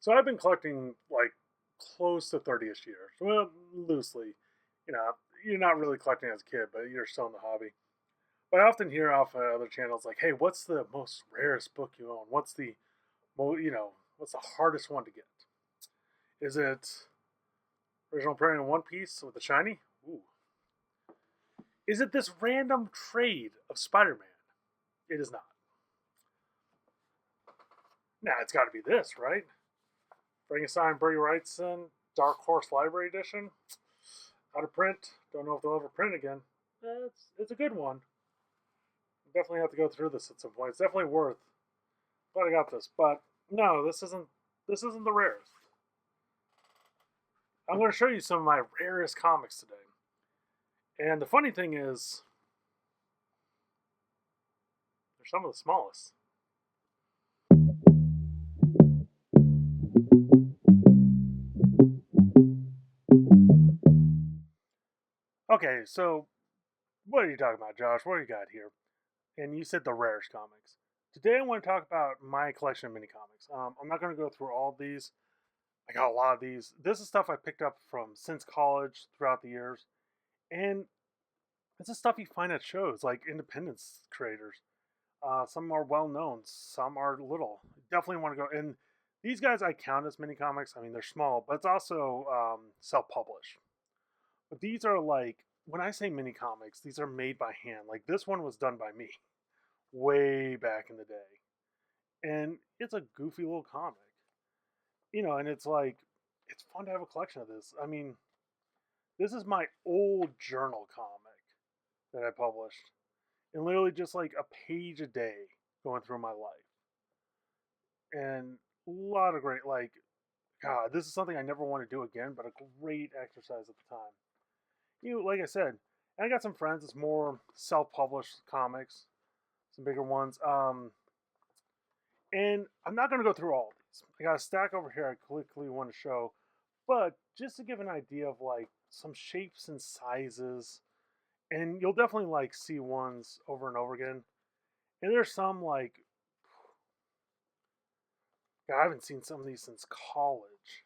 So I've been collecting like close to 30ish years. Well, loosely. You know, you're not really collecting as a kid, but you're still in the hobby. But I often hear off other channels like, "Hey, what's the most rarest book you own? What's the what's the hardest one to get? Is it original print in One Piece with the shiny? Ooh. Is it this random trade of Spider-Man? It is not. Nah, it's got to be this, right? Frankenstein, Bray Wrightson, Dark Horse Library Edition. Out of print. Don't know if they'll ever print again. It's a good one. Definitely have to go through this at some point. It's definitely worth. But I got this. But no, this isn't the rarest. I'm going to show you some of my rarest comics today. And the funny thing is, they're some of the smallest. Okay, so what are you talking about, Josh? What do you got here? And you said the rarest comics. Today I want to talk about my collection of mini comics. I'm not going to go through all of these. I got a lot of these. This is stuff I picked up from since college throughout the years. And it's the stuff you find at shows like independence creators. Some are well known, some are little. Definitely want to go. And these guys I count as mini comics. I mean, they're small, but it's also self published. But these are like, when I say mini comics, these are made by hand. Like this one was done by me way back in the day. And it's a goofy little comic. And it's like, it's fun to have a collection of this. I mean, this is my old journal comic that I published. And literally just like a page a day going through my life. And a lot of great, like, God, this is something I never want to do again, but a great exercise at the time. Like I said, and I got some friends. It's more self-published comics, some bigger ones. And I'm not going to go through all of these. I got a stack over here I quickly want to show, but just to give an idea of like some shapes and sizes, and you'll definitely like see ones over and over again. And there's some like, God, I haven't seen some of these since college.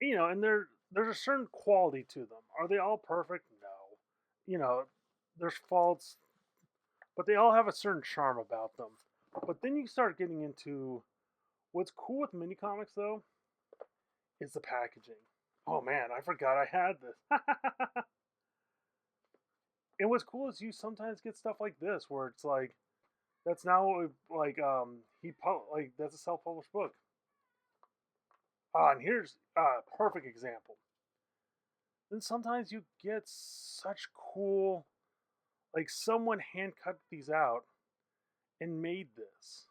And there's a certain quality to them. Are they all perfect? No. There's faults, but they all have a certain charm about them. But then you start getting into what's cool with mini comics though is the packaging. Oh man, I forgot I had this. And what's cool is you sometimes get stuff like this where it's like that's now like like that's a self-published book. And here's a perfect example. Then sometimes you get such cool, like someone hand cut these out and made this.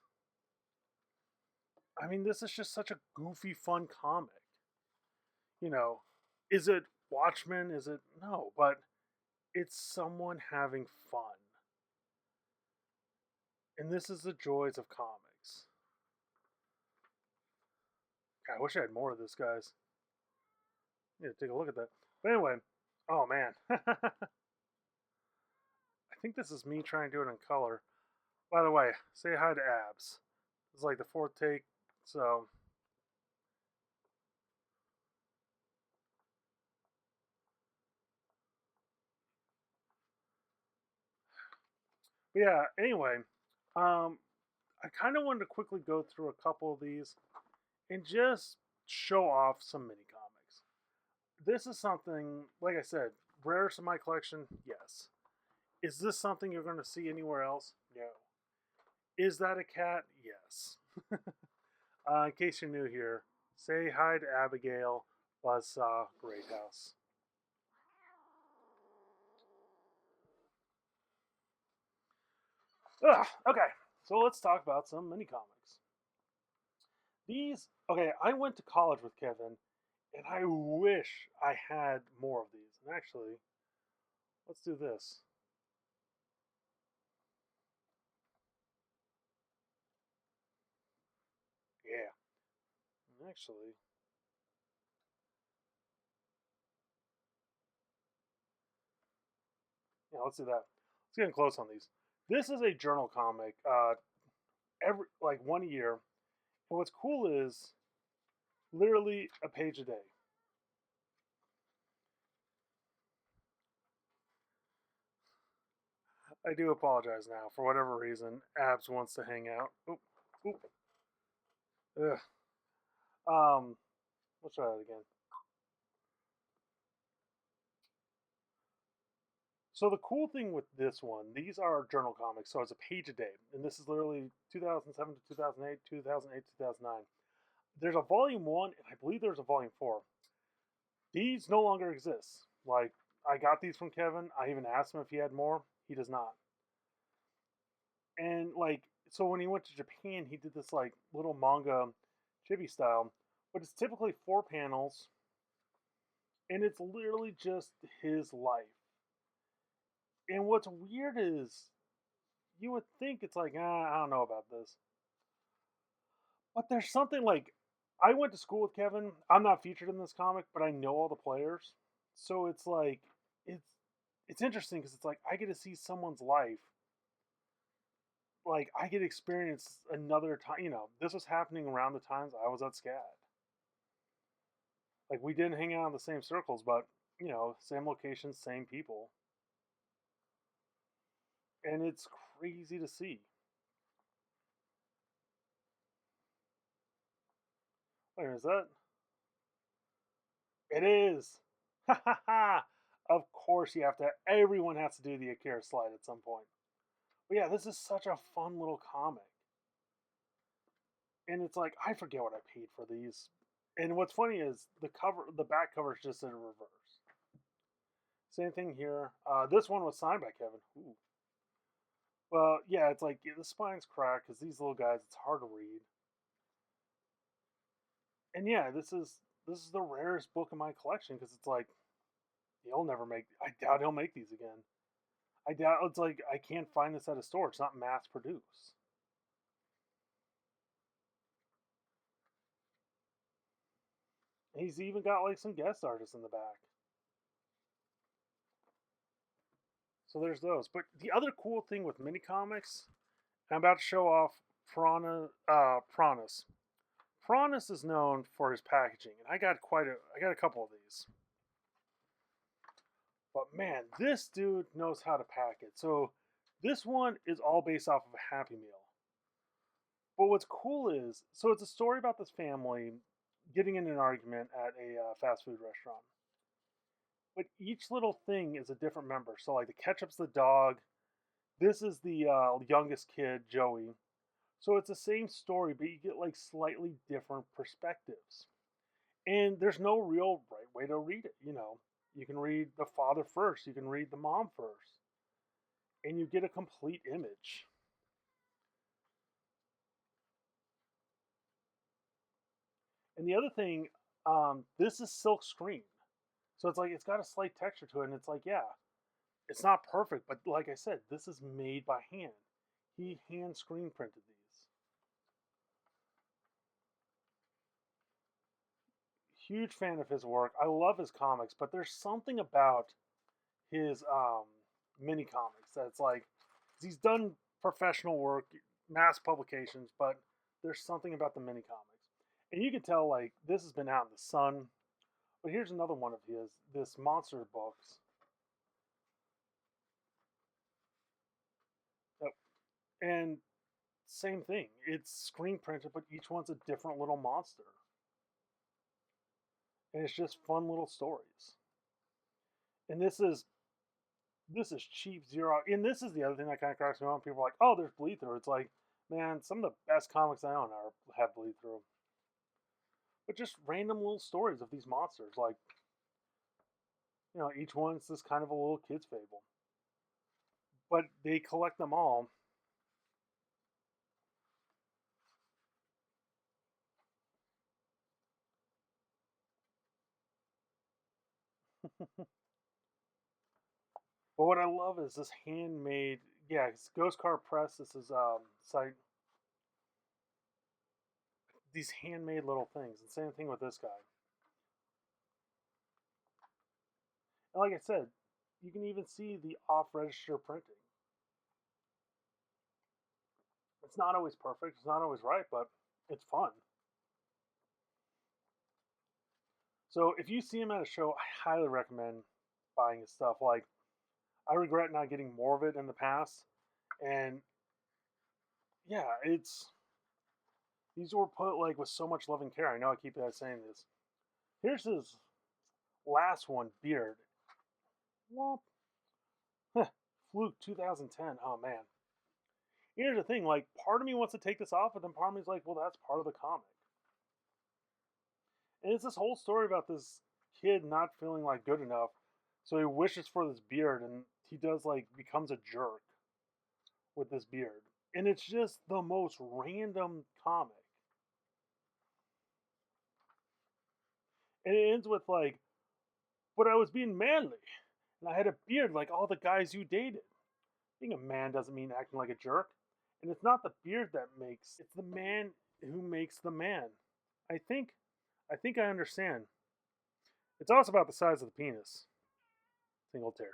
I mean, this is just such a goofy, fun comic. You know, is it Watchmen? Is it no? But it's someone having fun, and this is the joys of comics. God, I wish I had more of this, guys. Yeah, take a look at that. But anyway, oh man, I think this is me trying to do it in color. By the way, say hi to Abs. It's like the fourth take, so but yeah. Anyway, um, I kind of wanted to quickly go through a couple of these and just show off some mini comics. This is something, like I said, rarest in my collection. Yes. Is this something you're going to see anywhere else? No. Is that a cat? Yes. In case you're new here, say hi to Abigail Buzzsaw Greathouse. Ugh, okay, so let's talk about some mini comics. Okay, I went to college with Kevin, and I wish I had more of these. And actually, let's do this. Yeah, and actually, yeah, let's do that. Let's get in close on these. This is a journal comic, every like one a year, And what's cool is literally a page a day. I do apologize now. For whatever reason, Abs wants to hang out. Oop, oop. Ugh. Let's try that again. So the cool thing with this one, these are journal comics, so it's a page a day, and this is literally 2007 to 2008, 2008 to 2009. There's a volume one, and I believe there's a volume four. These no longer exist. Like I got these from Kevin. I even asked him if he had more. He does not. And like so when he went to Japan, he did this like little manga chibi style, but it's typically 4 panels, and it's literally just his life. And what's weird is you would think it's like, I don't know about this. But there's something like I went to school with Kevin. I'm not featured in this comic, but I know all the players. So it's like it's it's interesting because it's like I get to see someone's life. Like I get to experience another time. This was happening around the times I was at SCAD. Like we didn't hang out in the same circles, but same locations, same people, and it's crazy to see. Wait, is that? It is. Ha ha ha! Of course you have to. Everyone has to do the Akira slide at some point. But yeah, this is such a fun little comic. And it's like I forget what I paid for these. And what's funny is the back cover is just in reverse. Same thing here. This one was signed by Kevin. Ooh. Well, yeah, it's like the spine's cracked because these little guys, it's hard to read. And yeah, this is the rarest book in my collection because it's like he'll never make. I doubt he'll make these again. I doubt it's like I can't find this at a store. It's not mass produced. He's even got like some guest artists in the back. So there's those. But the other cool thing with mini comics, I'm about to show off Pranas. Pranas is known for his packaging, and I got a couple of these. But man, this dude knows how to pack it. So this one is all based off of a Happy Meal. But what's cool is, so it's a story about this family getting in an argument at a fast food restaurant. But each little thing is a different member. So like the ketchup's the dog. This is the youngest kid, Joey. So it's the same story, but you get like slightly different perspectives. And there's no real right way to read it. You can read the father first, you can read the mom first, and you get a complete image. And the other thing, this is silk screen. So it's like it's got a slight texture to it, and it's like, yeah, it's not perfect, but like I said, this is made by hand. He hand screen printed these. Huge fan of his work. I love his comics, but there's something about his mini comics that's like he's done professional work, mass publications, but there's something about the mini comics, and you can tell like this has been out in the sun. But here's another one of his, this monster books. Yep. And same thing. It's screen printed, but each one's a different little monster. And it's just fun little stories. And this is cheap zero. And this is the other thing that kind of cracks me up. People are like, "Oh, there's bleed through." It's like, man, some of the best comics I own have bleed through. But just random little stories of these monsters. Like, each one's just kind of a little kid's fable. But they collect them all. But what I love is this handmade. Yeah, it's Ghost Car Press. This is site. These handmade little things. And same thing with this guy. And like I said, you can even see the off-register printing. It's not always perfect. It's not always right, but It's fun. So if you see him at a show, I highly recommend buying his stuff. Like, I regret not getting more of it in the past. And yeah, these were put like with so much love and care. I know I keep saying this. Here's his last one, Beard. Well, Fluke 2010. Oh man. Here's the thing, like part of me wants to take this off, but then part of me is like, well, that's part of the comic. And it's this whole story about this kid not feeling like good enough, so he wishes for this beard, and he does like becomes a jerk with this beard, and it's just the most random comic. And it ends with like, but I was being manly, and I had a beard like all the guys you dated. Being a man doesn't mean acting like a jerk, and it's not the beard that makes it's the man who makes the man. I think, I think I understand. It's also about the size of the penis. Single tear.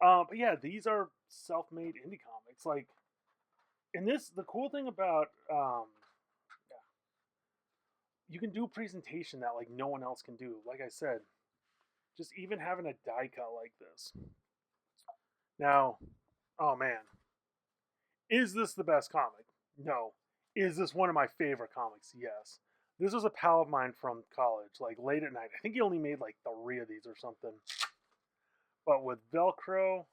But yeah, these are self-made indie comics. Like, and this, the cool thing about, yeah, you can do a presentation that like no one else can do. Like I said, just even having a die cut like this. Now, oh man, is this the best comic? No. Is this one of my favorite comics? Yes. This was a pal of mine from college, like late at night. I think he only made like 3 of these or something. But with Velcro,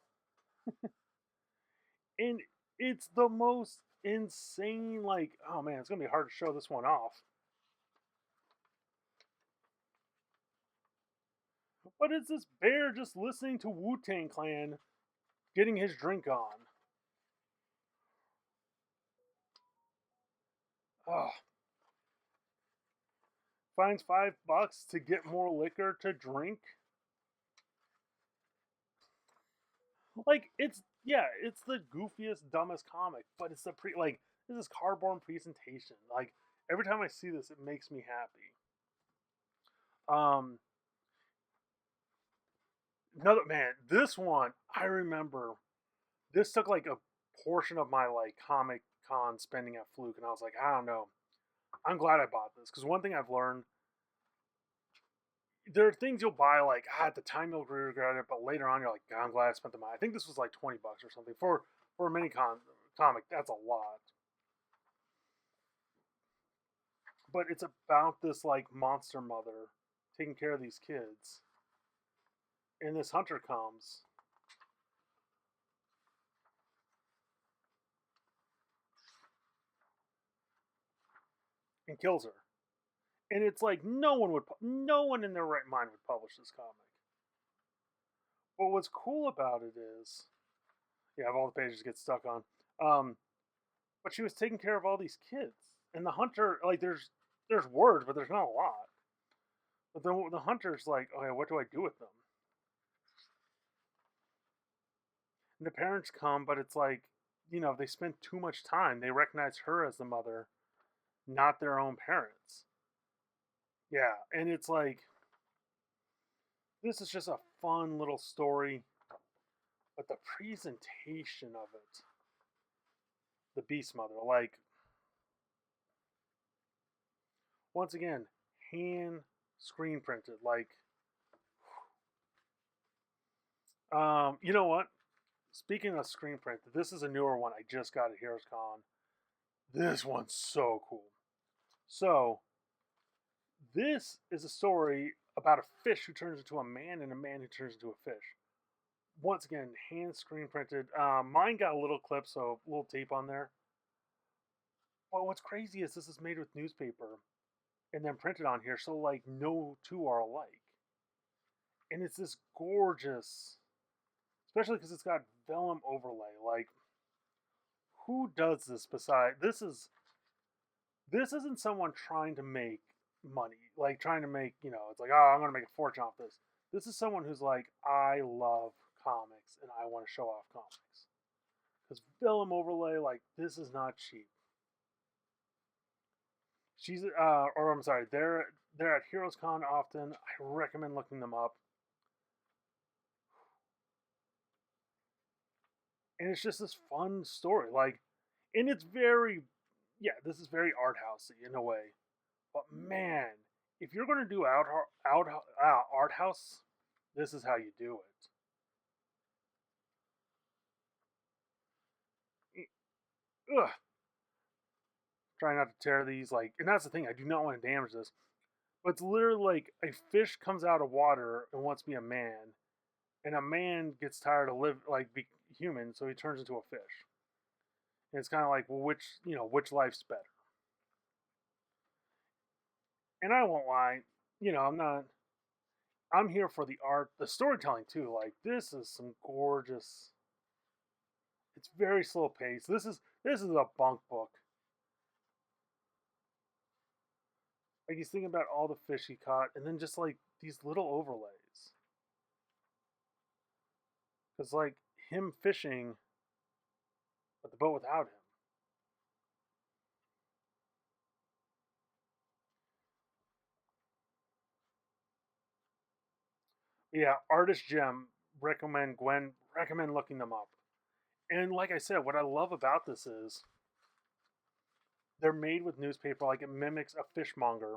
and it's the most insane, like, oh man, it's gonna be hard to show this one off. But it's this bear just listening to Wu-Tang Clan getting his drink on. Oh, finds $5 to get more liquor to drink. Like, it's, yeah, it's the goofiest, dumbest comic, but it's the like, this is cardboard presentation. Like, every time I see this, it makes me happy. Um, Another man, this one I remember. This took like a portion of my like Comic Con spending at Fluke, and I was like, I don't know. I'm glad I bought this because one thing I've learned, there are things you'll buy like at the time you'll regret it, but later on you're like, I'm glad I spent the money. I think this was like $20 or something for a mini comic. That's a lot, but it's about this like monster mother taking care of these kids, and this hunter comes and kills her. And it's like no one in their right mind would publish this comic. But what's cool about it is, yeah, all the pages get stuck on. Um, but she was taking care of all these kids, and the hunter, like, there's words, but there's not a lot. But then the hunter's like, okay, what do I do with them? And the parents come, but it's like, they spent too much time. They recognize her as the mother, not their own parents. Yeah, and it's like, this is just a fun little story, but the presentation of it, the Beast Mother, like, once again, hand screen printed. Like, you know what? Speaking of screen print, this is a newer one I just got at Heroes Con. This one's so cool. So, this is a story about a fish who turns into a man and a man who turns into a fish. Once again, hand screen printed. Mine got a little clip, so a little tape on there. Well, what's crazy is this is made with newspaper and then printed on here, so like no two are alike. And it's this gorgeous, especially because it's got vellum overlay. Like, who does this beside this isn't someone trying to make money, like trying to make, it's like, oh, I'm gonna make a fortune off this. This is someone who's like, I love comics and I want to show off comics. Because film overlay, like, this is not cheap. She's or I'm sorry, they're at Heroes Con often. I recommend looking them up. And it's just this fun story. Like, and it's very yeah, this is very art housey in a way. But man, if you're going to do art house, this is how you do it. Ugh. Try not to tear these like, and that's the thing. I do not want to damage this. But it's literally like a fish comes out of water and wants to be a man, and a man gets tired of be human, so he turns into a fish. And it's kind of like, well, which life's better? And I won't lie, I'm not. I'm here for the art, the storytelling too. Like this is some gorgeous. It's very slow paced. This is a bunk book. Like he's thinking about all the fish he caught, and then just like these little overlays. Because like him fishing, but the boat without him. Yeah, Artist Gem. Recommend looking them up. And like I said, what I love about this is they're made with newspaper. Like it mimics a fishmonger,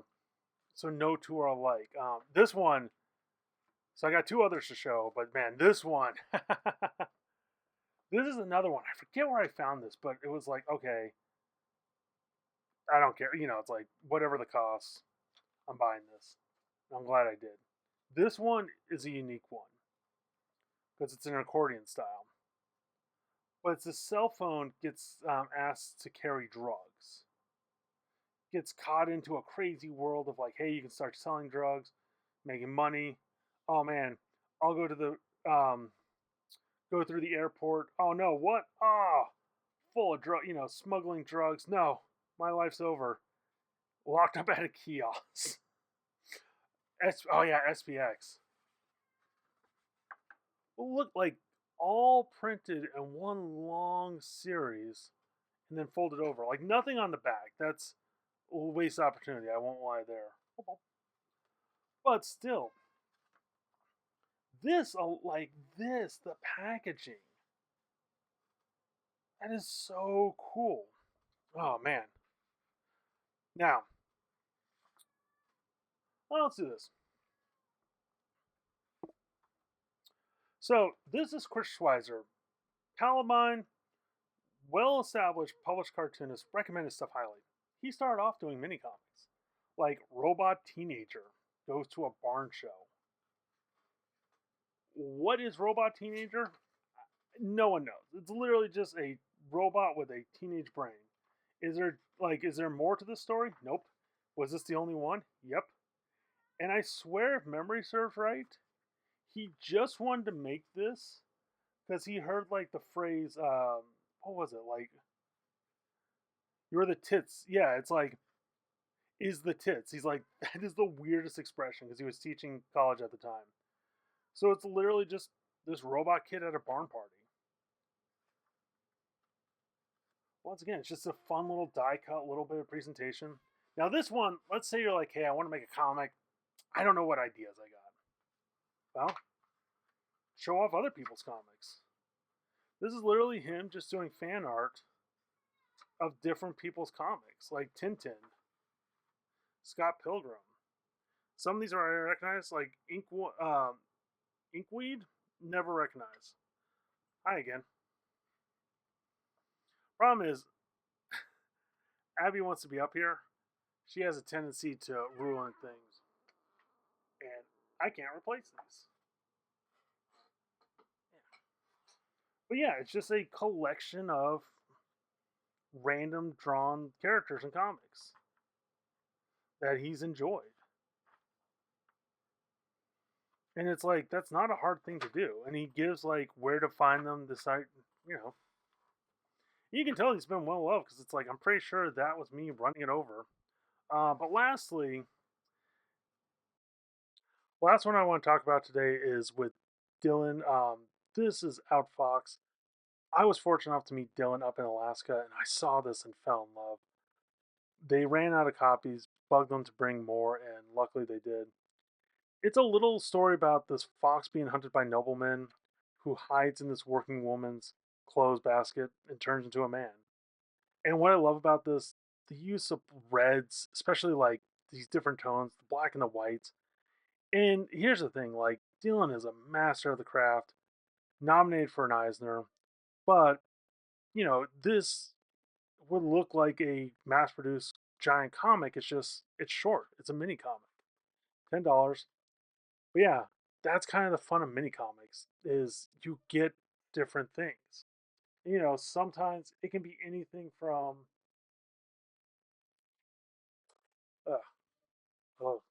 so no two are alike. This one, so I got two others to show, but man, this one, this is another one. I forget where I found this, but it was like, okay, I don't care. It's like whatever the cost, I'm buying this. I'm glad I did. This one is a unique one because it's an accordion style, but it's a cell phone gets asked to carry drugs, gets caught into a crazy world of like, hey, you can start selling drugs, making money. Oh man, I'll go through the airport. Oh no, what? Ah, full of smuggling drugs. No, my life's over. Locked up at a kiosk. Oh yeah, SPX. Well, look, like all printed in one long series and then folded over. Like nothing on the back. That's a waste opportunity. I won't lie there. But still, the packaging, that is so cool. Oh man. Now, let's do this. So this is Chris Schweizer, Columbine, well-established published cartoonist. Recommend his stuff highly. He started off doing mini comics, like Robot Teenager goes to a barn show. What is Robot Teenager? No one knows. It's literally just a robot with a teenage brain. Is there more to this story? Nope. Was this the only one? Yep. And I swear, if memory serves right, he just wanted to make this because he heard like the phrase, what was it like? You're the tits. Yeah, it's like is the tits. He's like that is the weirdest expression because he was teaching college at the time. So it's literally just this robot kid at a barn party. Once again, it's just a fun little die cut, little bit of presentation. Now this one, let's say you're like, hey, I want to make a comic. I don't know what ideas I got. Well, show off other people's comics. This is literally him just doing fan art of different people's comics, like Tintin, Scott Pilgrim. Some of these are I recognize, like Inkweed, never recognize. Hi again. Problem is, Abby wants to be up here. She has a tendency to ruin things, and I can't replace these. But yeah, it's just a collection of random drawn characters in comics that he's enjoyed. And it's like that's not a hard thing to do. And he gives like where to find them, the site, you know. You can tell he's been well loved because it's like I'm pretty sure that was me running it over. But lastly, last one I want to talk about today is with Dylan. This is Outfox. I was fortunate enough to meet Dylan up in Alaska, and I saw this and fell in love. They ran out of copies, bugged them to bring more, and luckily they did. It's a little story about this fox being hunted by noblemen who hides in this working woman's clothes basket and turns into a man. And what I love about this the use of reds, especially like these different tones, the black and the whites. And here's the thing, like Dylan is a master of the craft, nominated for an Eisner, but this would look like a mass-produced giant comic. It's short. It's a mini comic. $10. But yeah, that's kind of the fun of mini comics is you get different things. Sometimes it can be anything from uh, oh,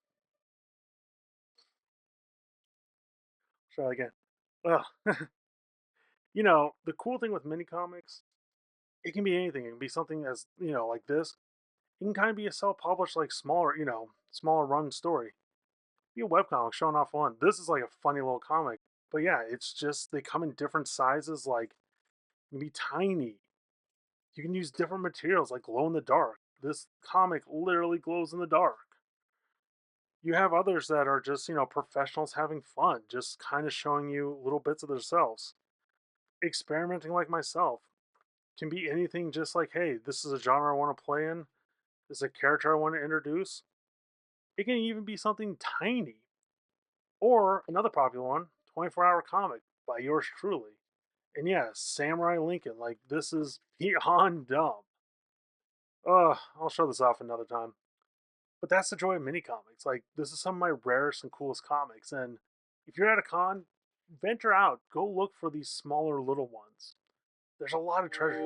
try again. Ugh. The cool thing with mini comics, it can be anything. It can be something as like this. It can kind of be a self-published, like smaller run story. Be a webcomic showing off one. This is like a funny little comic. But yeah, it's just they come in different sizes, like it can be tiny. You can use different materials like glow in the dark. This comic literally glows in the dark. You have others that are just, professionals having fun, just kind of showing you little bits of themselves. Experimenting like myself can be anything just like, hey, this is a genre I want to play in. This is a character I want to introduce. It can even be something tiny. Or another popular one, 24-hour comic by yours truly. And yeah, Samurai Lincoln. Like, this is beyond dumb. I'll show this off another time. But that's the joy of mini comics. Like, this is some of my rarest and coolest comics. And if you're at a con, venture out. Go look for these smaller little ones. There's a lot of treasure.